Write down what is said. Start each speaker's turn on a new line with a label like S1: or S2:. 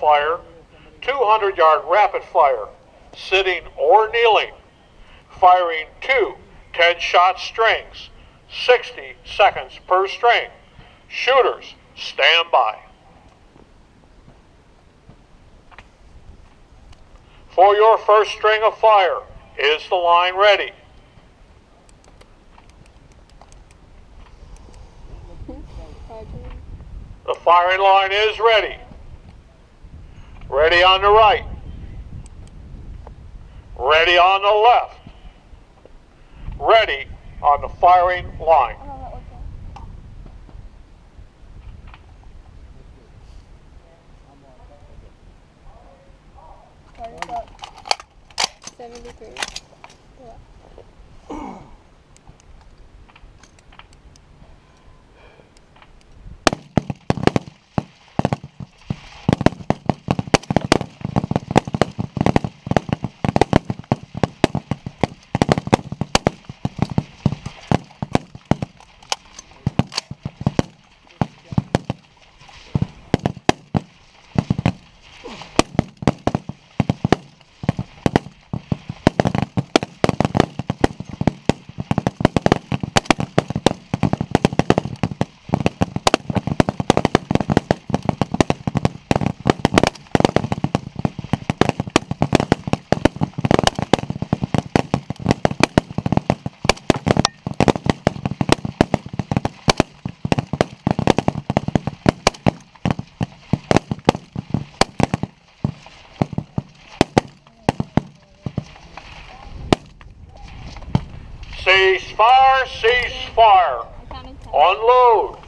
S1: fire, 200-yard rapid fire, sitting or kneeling, firing 2 10-shot strings, 60 seconds per string. Shooters, stand by. For your first string of fire, is the line ready? The firing line is ready. Ready on the right. Ready on the left. Ready on the firing line.
S2: 73. Cease fire, cease fire. Unload.